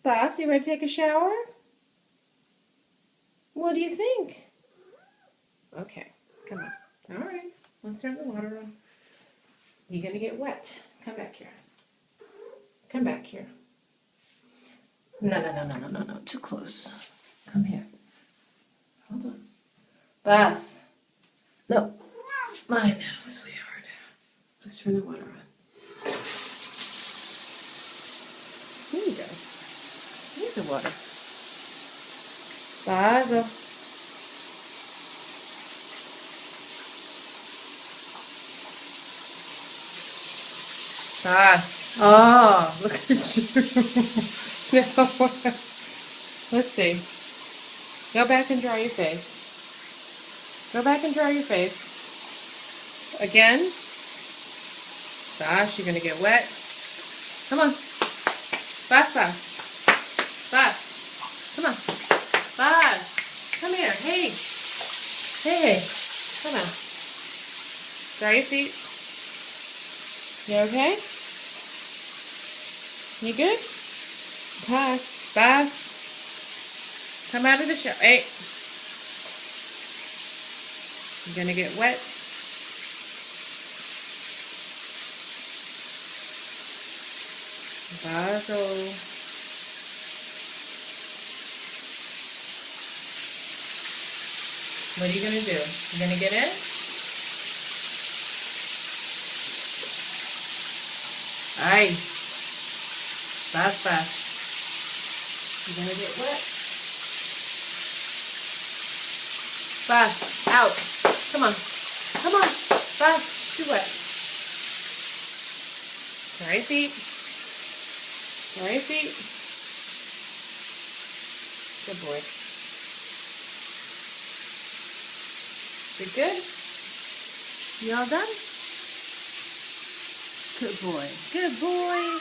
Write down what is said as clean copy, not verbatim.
Boss, you ready to take a shower? What do you think? Okay, come on. All right, let's turn the water on. You're gonna get wet. Come back here. Come back here. No. Too close. Come here. Hold on. Boss. No. I know, sweetheart. Let's turn the water on. Here you go. Here's the water. Basil. Oh, look at you. No. Let's see. Go back and dry your face. Go back and dry your face. Again. Gosh, you're going to get wet. Come on. Bas. Come on. Bas. Come here. Hey. Hey. Come on. Dry your feet. You okay? You good? Bas. Come out of the shower. Hey. You're going to get wet. Basil. What are you going to do? You going to get in? Ay. Bas. You're going to get wet. Bas, out. Come on. Bas, too wet. Dry your feet. Dry your feet. Good boy. You good? You all done? Good boy. Good boy.